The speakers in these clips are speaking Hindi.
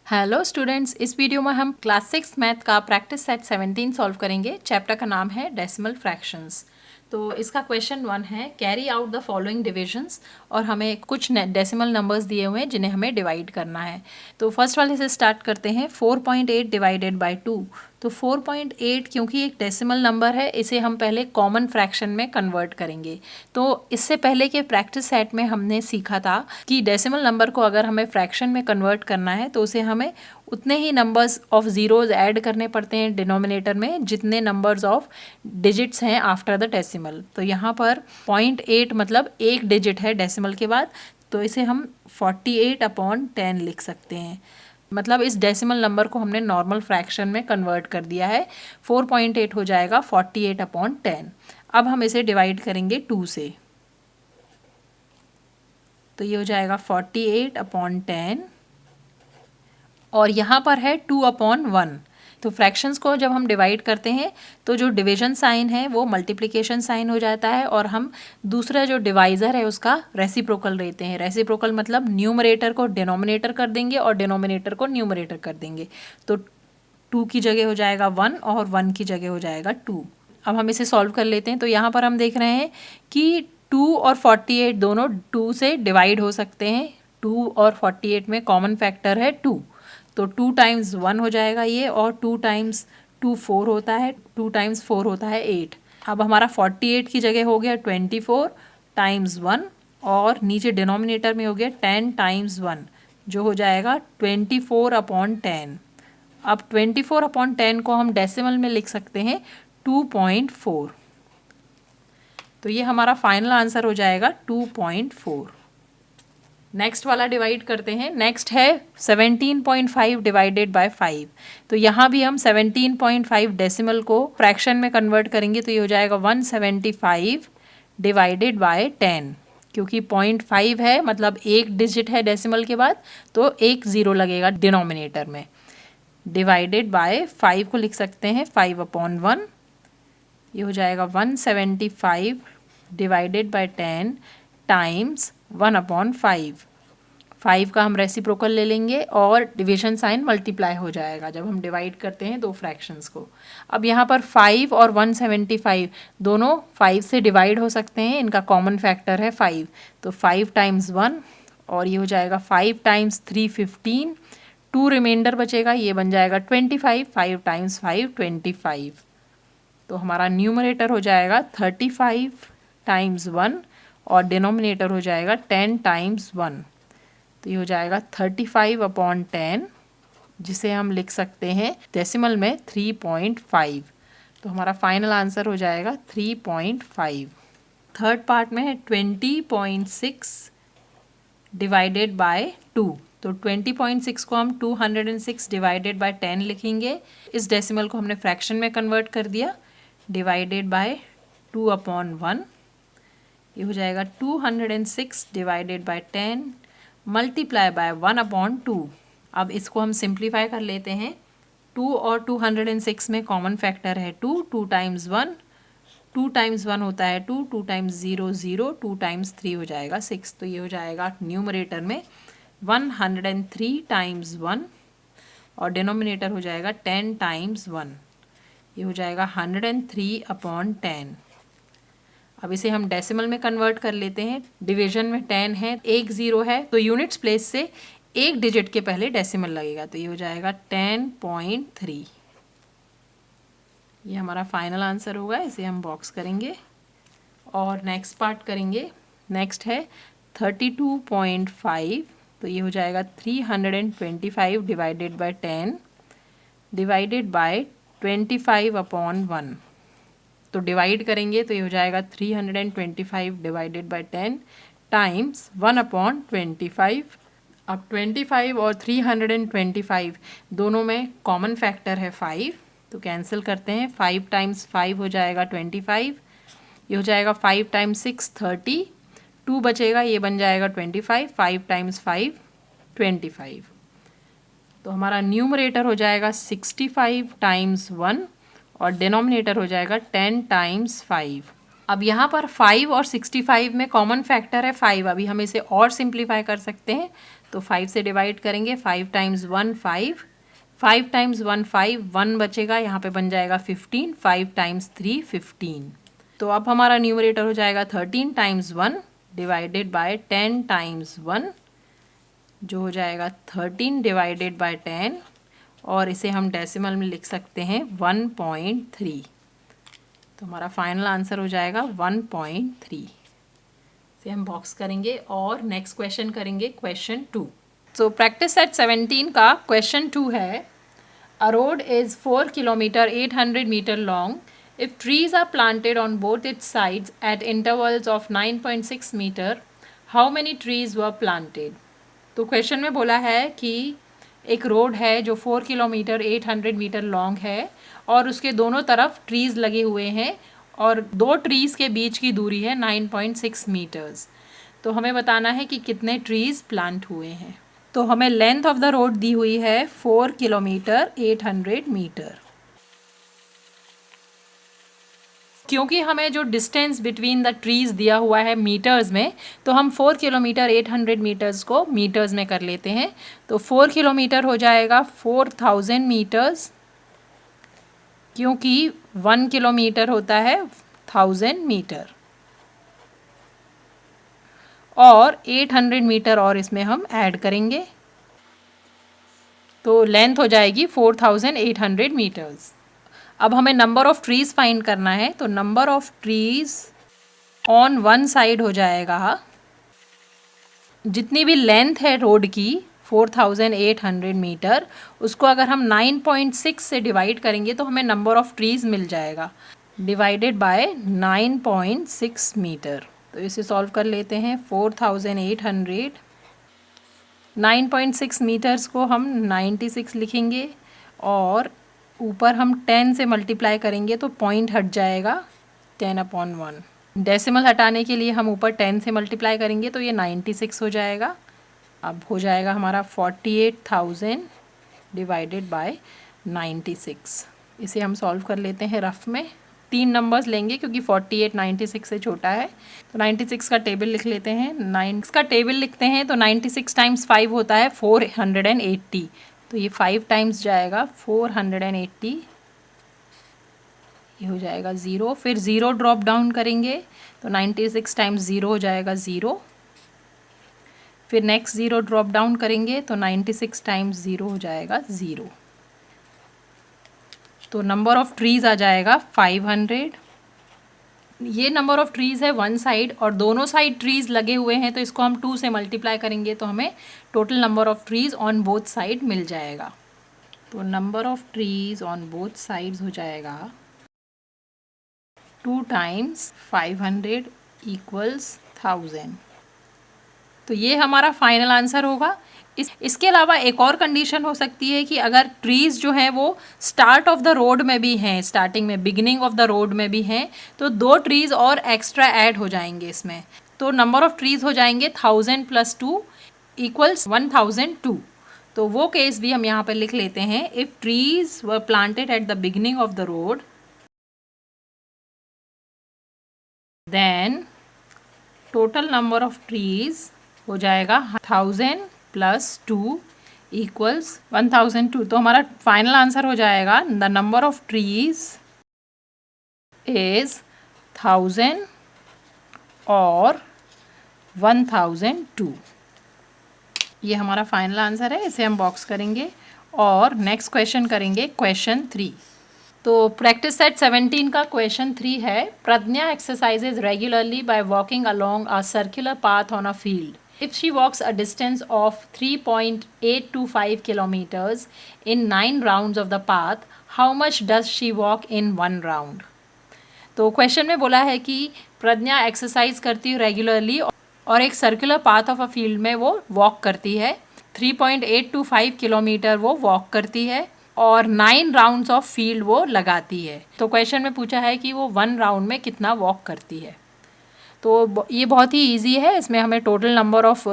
हेलो स्टूडेंट्स, इस वीडियो में हम क्लास 6 मैथ का प्रैक्टिस सेट 17 सॉल्व करेंगे। चैप्टर का नाम है डेसिमल फ्रैक्शंस। तो इसका क्वेश्चन 1 है carry out the following divisions, और हमें कुछ डेसिमल नंबर्स दिए हुए हैं जिन्हें हमें डिवाइड करना है। तो फर्स्ट वाले से स्टार्ट करते हैं। 4.8 डिवाइडेड बाय 2। तो 4.8 क्योंकि एक डेसिमल नंबर है, इसे हम पहले कॉमन फ्रैक्शन में कन्वर्ट करेंगे। तो इससे पहले के प्रैक्टिस सेट में हमने सीखा था कि डेसिमल नंबर को अगर हमें फ्रैक्शन में कन्वर्ट करना है तो उसे हमें उतने ही नंबर्स ऑफ ज़ीरोज़ ऐड करने पड़ते हैं डिनोमिनेटर में जितने नंबर्स ऑफ डिजिट्स हैं आफ्टर द डेसिमल। तो यहाँ पर 0.8 मतलब एक डिजिट है डेसिमल के बाद, तो इसे हम 48/10 लिख सकते हैं। मतलब इस डेसिमल नंबर को हमने नॉर्मल फ्रैक्शन में कन्वर्ट कर दिया है। 4.8 हो जाएगा 48/10। अब हम इसे डिवाइड करेंगे 2 से, तो ये हो जाएगा 48/10, और यहाँ पर है 2/1। तो फ्रैक्शंस को जब हम डिवाइड करते हैं तो जो डिवीजन साइन है वो मल्टीप्लिकेशन साइन हो जाता है, और हम दूसरा जो डिवाइज़र है उसका रेसिप्रोकल लेते हैं। रेसिप्रोकल मतलब न्यूमरेटर को डिनोमिनेटर कर देंगे और डिनोमिनेटर को न्यूमरेटर कर देंगे। तो 2 की जगह हो जाएगा 1 और 1 की जगह हो जाएगा 2। अब हम इसे सॉल्व कर लेते हैं। तो यहाँ पर हम देख रहे हैं कि 2 और 48 दोनों 2 से डिवाइड हो सकते हैं। 2 और 48 में कॉमन फैक्टर है 2, तो 2 टाइम्स 1 हो जाएगा ये, और 2 टाइम्स 2 4 होता है, 2 टाइम्स 4 होता है 8। अब हमारा 48 की जगह हो गया 24 टाइम्स 1, और नीचे डिनोमिनेटर में हो गया 10 टाइम्स 1, जो हो जाएगा 24/10। अब 24/10 को हम डेसिमल में लिख सकते हैं 2.4। तो ये हमारा फाइनल आंसर हो जाएगा 2.4। नेक्स्ट वाला डिवाइड करते हैं। नेक्स्ट है 17.5 डिवाइडेड बाय 5। तो यहाँ भी हम 17.5 डेसिमल को फ्रैक्शन में कन्वर्ट करेंगे, तो ये हो जाएगा 175 डिवाइडेड बाय 10। क्योंकि 0.5 है मतलब एक डिजिट है डेसिमल के बाद, तो एक ज़ीरो लगेगा डिनोमिनेटर में। डिवाइडेड बाय 5 को लिख सकते हैं 5/1। ये हो जाएगा 175 डिवाइडेड बाय 10 टाइम्स 1/5। 5 का हम रेसिप्रोकल ले लेंगे और डिवीजन साइन मल्टीप्लाई हो जाएगा जब हम डिवाइड करते हैं दो फ्रैक्शंस को। अब यहाँ पर 5 और 175 दोनों 5 से डिवाइड हो सकते हैं, इनका कॉमन फैक्टर है 5। तो 5 टाइम्स 1, और ये हो जाएगा 5 टाइम्स 3 15, 2 रिमाइंडर बचेगा, ये बन जाएगा 25। 5 टाइम्स 5 25। तो हमारा न्यूमरेटर हो जाएगा 35 टाइम्स 1, और डिनोमिनेटर हो जाएगा 10 टाइम्स 1। तो ये हो जाएगा 35/10, जिसे हम लिख सकते हैं डेसिमल में 3.5। तो हमारा फाइनल आंसर हो जाएगा 3.5। थर्ड पार्ट में है 20.6 डिवाइडेड बाय 2। तो 20.6 को हम 206 डिवाइडेड बाय 10 लिखेंगे। इस डेसिमल को हमने फ्रैक्शन में कन्वर्ट कर दिया। डिवाइडेड बाय 2/1, ये हो जाएगा 206 डिवाइडेड बाय 10 मल्टीप्लाई बाय 1/2। अब इसको हम सिंप्लीफाई कर लेते हैं। 2 और 206 में कॉमन फैक्टर है 2। 2 टाइम्स 1, 2 टाइम्स 1 होता है 2, 2 टाइम्स 0 0, 2 टाइम्स 3 हो जाएगा 6। तो ये हो जाएगा न्यूमरेटर में 103 टाइम्स 1, और डिनोमिनेटर हो जाएगा 10 टाइम्स 1। ये हो जाएगा 103/10। अब इसे हम डेसिमल में कन्वर्ट कर लेते हैं। डिवीजन में 10 है, एक ज़ीरो है, तो यूनिट्स प्लेस से एक डिजिट के पहले डेसिमल लगेगा, तो ये हो जाएगा 10.3। ये हमारा फाइनल आंसर होगा। इसे हम बॉक्स करेंगे और नेक्स्ट पार्ट करेंगे। नेक्स्ट है 32.5। तो ये हो जाएगा 325 डिवाइडेड बाय 10 डिवाइडेड बाय 25/1। तो डिवाइड करेंगे तो ये हो जाएगा 325 डिवाइडेड बाय 10 टाइम्स 1/25। अब 25 और 325 दोनों में कॉमन फैक्टर है 5, तो कैंसिल करते हैं। 5 टाइम्स 5 हो जाएगा 25, ये हो जाएगा 5 टाइम्स 6 30, 2 बचेगा, ये बन जाएगा 25। 5 टाइम्स 5 25। तो हमारा न्यूमरेटर हो जाएगा 65 टाइम्स 1, और डिनोमिनेटर हो जाएगा 10 टाइम्स 5। अब यहाँ पर 5 और 65 में कॉमन फैक्टर है 5। अभी हम इसे और सिंप्लीफाई कर सकते हैं। तो 5 से डिवाइड करेंगे, 5 टाइम्स 1 5, 5 टाइम्स 1 5, 1 बचेगा, यहाँ पे बन जाएगा 15, 5 टाइम्स 3 15। तो अब हमारा न्यूमरेटर हो जाएगा 13 टाइम्स 1 डिवाइडेड बाय 10 टाइम्स 1, जो हो जाएगा 13 डिवाइडेड बाय 10, और इसे हम डेसिमल में लिख सकते हैं 1.3। तो हमारा फाइनल आंसर हो जाएगा 1.3। इसे हम बॉक्स करेंगे और नेक्स्ट क्वेश्चन करेंगे, क्वेश्चन 2। सो प्रैक्टिस सेट 17 का क्वेश्चन 2 है, a road is 4 kilometre 800 metre long if trees are planted on both its sides at intervals of 9.6 meter, how many trees were planted? तो क्वेश्चन में बोला है कि एक रोड है जो 4 किलोमीटर 800 मीटर लॉन्ग है और उसके दोनों तरफ ट्रीज़ लगे हुए हैं और 2 ट्रीज़ के बीच की दूरी है 9.6 मीटर्स। तो हमें बताना है कि कितने ट्रीज़ प्लांट हुए हैं। तो हमें लेंथ ऑफ द रोड दी हुई है 4 किलोमीटर 800 मीटर। क्योंकि हमें जो डिस्टेंस बिटवीन द ट्रीज़ दिया हुआ है मीटर्स में, तो हम 4 किलोमीटर 800 मीटर्स को मीटर्स में कर लेते हैं। तो 4 किलोमीटर हो जाएगा 4000 मीटर्स, क्योंकि 1 किलोमीटर होता है 1000 मीटर, और 800 मीटर और इसमें हम ऐड करेंगे, तो लेंथ हो जाएगी 4800 मीटर्स। अब हमें नंबर ऑफ़ ट्रीज़ फाइंड करना है, तो number of trees on one side हो जाएगा, जितनी भी लेंथ है रोड की 4800 मीटर, उसको अगर हम 9.6 से डिवाइड करेंगे तो हमें नंबर ऑफ़ ट्रीज़ मिल जाएगा, डिवाइडेड बाय 9.6 मीटर। तो इसे सॉल्व कर लेते हैं। 4800 9.6 मीटर्स को हम 96 लिखेंगे और ऊपर हम 10 से मल्टीप्लाई करेंगे तो पॉइंट हट जाएगा 10/1। डेसिमल हटाने के लिए हम ऊपर 10 से मल्टीप्लाई करेंगे तो ये 96 हो जाएगा। अब हो जाएगा हमारा 48,000 डिवाइडेड बाय 96। इसे हम सॉल्व कर लेते हैं रफ में। 3 नंबर्स लेंगे क्योंकि 48 96 से छोटा है, तो 96 का टेबल लिख लेते हैं। 9 का टेबल लिखते हैं तो 96 टाइम्स 5 होता है 480, तो ये 5 टाइम्स जाएगा 480, ये हो जाएगा 0। फिर 0 ड्रॉप डाउन करेंगे तो 96 टाइम्स 0 हो जाएगा 0। फिर नेक्स्ट 0 ड्रॉप डाउन करेंगे तो 96 टाइम्स 0 हो जाएगा 0। तो नंबर ऑफ़ ट्रीज़ आ जाएगा 500। ये नंबर ऑफ़ ट्रीज़ है वन साइड और दोनों साइड ट्रीज़ लगे हुए हैं, तो इसको हम 2 से मल्टीप्लाई करेंगे तो हमें total number of trees on both side मिल जाएगा। तो number of trees on both sides हो जाएगा 2 टाइम्स 500 इक्वल्स 1000। तो ये हमारा फाइनल आंसर होगा। इसके अलावा एक और कंडीशन हो सकती है कि अगर ट्रीज़ जो हैं वो स्टार्ट ऑफ द रोड में भी हैं, स्टार्टिंग में बिगिनिंग ऑफ द रोड में भी हैं, तो 2 ट्रीज़ और एक्स्ट्रा ऐड हो जाएंगे इसमें, तो नंबर ऑफ़ ट्रीज़ हो जाएंगे 1000 + 2 इक्वल्स 1002। तो वो केस भी हम यहाँ पर लिख लेते हैं। If trees were planted at the beginning of the road, then total number of trees हो जाएगा 1000 + 2 इक्वल्स 1002। तो हमारा फाइनल आंसर हो जाएगा the number of trees is 1000 और 1002। ये हमारा फाइनल आंसर है। इसे हम बॉक्स करेंगे और नेक्स्ट क्वेश्चन करेंगे, क्वेश्चन 3। तो प्रैक्टिस सेट 17 का क्वेश्चन 3 है, Pragya exercises regularly by walking along a circular path on a field. If she walks a distance of 3.825 kilometers in 9 rounds of the path, how much does she walk in 1 round? तो क्वेश्चन में बोला है कि प्रज्ञा एक्सरसाइज करती है रेगुलरली और एक circular path of a field में वो वॉक करती है। 3.825 किलोमीटर वो वॉक करती है और 9 राउंड्स ऑफ फील्ड वो लगाती है। तो क्वेश्चन में पूछा है कि वो 1 राउंड में कितना वॉक करती है। तो ये बहुत ही इजी है, इसमें हमें टोटल नंबर ऑफ़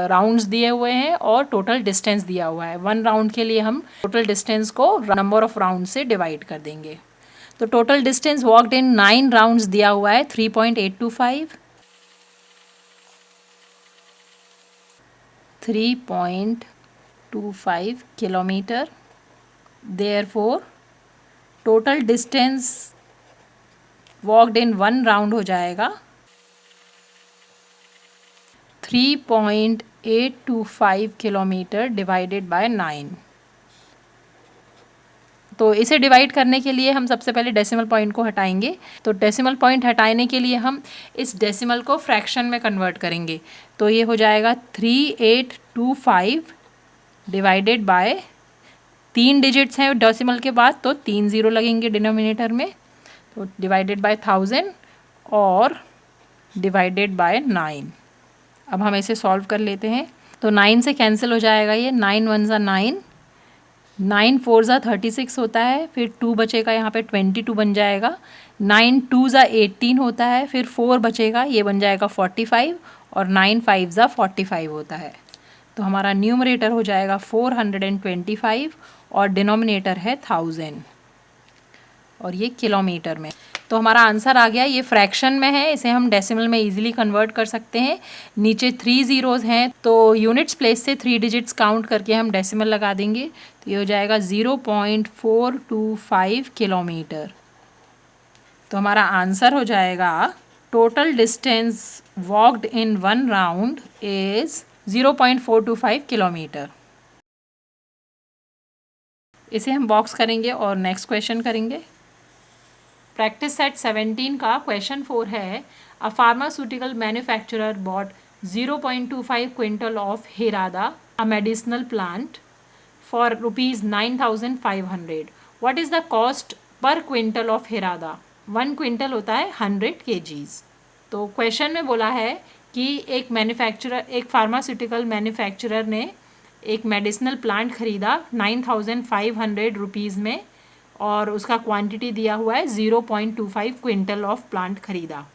राउंड्स दिए हुए हैं और टोटल डिस्टेंस दिया हुआ है। 1 राउंड के लिए हम टोटल डिस्टेंस को नंबर ऑफ़ राउंड से डिवाइड कर देंगे। तो टोटल डिस्टेंस वॉकड इन 9 राउंड्स दिया हुआ है 3.825। 3.25 kilometre. Therefore total distance walked in 1 round हो जाएगा 3.825 किलोमीटर डिवाइडेड बाय 9। तो इसे डिवाइड करने के लिए हम सबसे पहले डेसिमल पॉइंट को हटाएंगे। तो डेसिमल पॉइंट हटाने के लिए हम इस डेसिमल को फ्रैक्शन में कन्वर्ट करेंगे। तो ये हो जाएगा 3825 डिवाइडेड बाय 3 डिजिट्स हैं डेसिमल के बाद, तो 3 ज़ीरो लगेंगे डिनोमिनेटर में, तो डिवाइडेड बाय 1000 और डिवाइडेड बाय 9। अब हम इसे सॉल्व कर लेते हैं। तो 9 से कैंसिल हो जाएगा ये, 9 1 ज़ा 9, 9 4 ज़ा 36 होता है, फिर 2 बचेगा यहाँ पे 22 बन जाएगा, 9 2 ज़ा 18 होता है, फिर 4 बचेगा ये बन जाएगा 45 और 9 5 ज़ा 45 होता है। तो हमारा न्यूमरेटर हो जाएगा 425 और डिनोमिनेटर है 1000 और ये किलोमीटर में। तो हमारा आंसर आ गया। ये फ्रैक्शन में है, इसे हम डेसिमल में इजीली कन्वर्ट कर सकते हैं। नीचे 3 ज़ीरोज़ हैं तो यूनिट्स प्लेस से 3 डिजिट्स काउंट करके हम डेसिमल लगा देंगे। तो ये हो जाएगा 0.425 किलोमीटर। तो हमारा आंसर हो जाएगा total distance walked in 1 round is 0.425 kilometre. इसे हम बॉक्स करेंगे और नेक्स्ट क्वेश्चन करेंगे। प्रैक्टिस सेट 17 का क्वेश्चन 4 है, a pharmaceutical manufacturer bought 0.25 quintal of harada a medicinal plant for ₹9,500। What is the cost per quintal of harada? 1 quintal होता है 100 kgs। तो क्वेश्चन में बोला है कि एक फार्मास्यूटिकल मैन्युफैक्चरर ने एक मेडिसिनल प्लांट ख़रीदा 9,500 रुपीज़ में और उसका क्वांटिटी दिया हुआ है 0.25 क्विंटल ऑफ प्लांट ख़रीदा।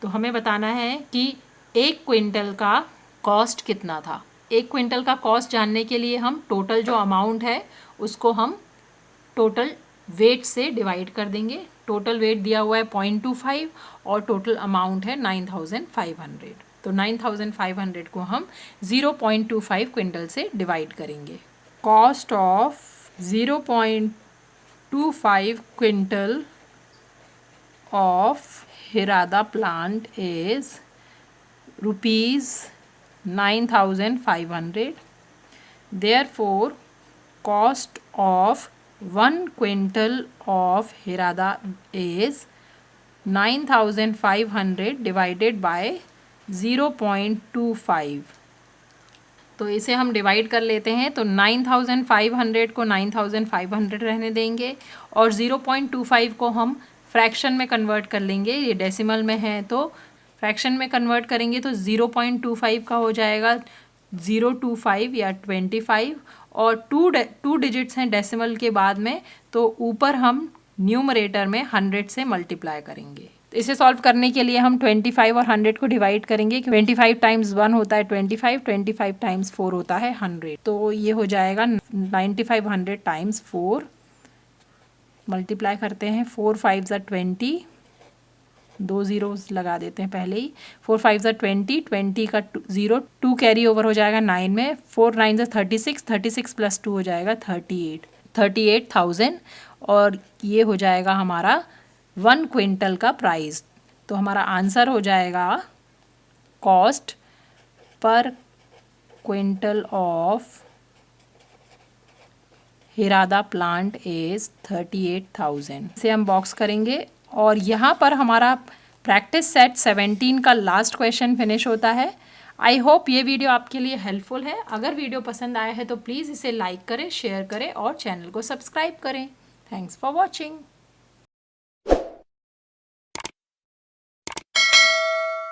तो हमें बताना है कि 1 क्विंटल का कॉस्ट कितना था। 1 क्विंटल का कॉस्ट जानने के लिए हम टोटल जो अमाउंट है उसको हम टोटल वेट से डिवाइड कर देंगे। टोटल वेट दिया हुआ है 0.25 और टोटल अमाउंट है 9,500। तो 9,500 को हम 0.25 क्विंटल से डिवाइड करेंगे। Cost of 0.25 quintal of harada plant is ₹9,500। Therefore, cost of 1 quintal of hirada is 9,500 divided by 0.25। तो इसे हम डिवाइड कर लेते हैं। तो 9,500 को 9,500 रहने देंगे और 0.25 को हम फ्रैक्शन में कन्वर्ट कर लेंगे। ये डेसिमल में है तो फ्रैक्शन में कन्वर्ट करेंगे तो 0.25 का हो जाएगा 025 या 25 और 2 डिजिट्स हैं डेसिमल के बाद में, तो ऊपर हम न्यूमरेटर में 100 से मल्टीप्लाई करेंगे। तो इसे सॉल्व करने के लिए हम 25 और 100 को डिवाइड करेंगे। 25 टाइम्स 1 होता है 25, 25 टाइम्स 4 होता है 100। तो ये हो जाएगा 9500 टाइम्स 4 मल्टीप्लाई करते हैं। 4 5 ज़ा 20, 2 ज़ीरोज़ लगा देते हैं पहले ही। 4 5 ज़ा 20, 20 का 0, 2 कैरी ओवर हो जाएगा 9 में। 4 9 ज़ा 36, 36 + 2 हो जाएगा 38,000 और ये हो जाएगा हमारा 1 क्विंटल का प्राइस। तो हमारा आंसर हो जाएगा cost per quintal of harada plant is 38,000। इसे हम बॉक्स करेंगे और यहाँ पर हमारा प्रैक्टिस सेट 17 का लास्ट क्वेश्चन फिनिश होता है। आई होप ये वीडियो आपके लिए हेल्पफुल है। अगर वीडियो पसंद आया है तो प्लीज़ इसे लाइक करें, शेयर करें और चैनल को सब्सक्राइब करें। Thanks for watching.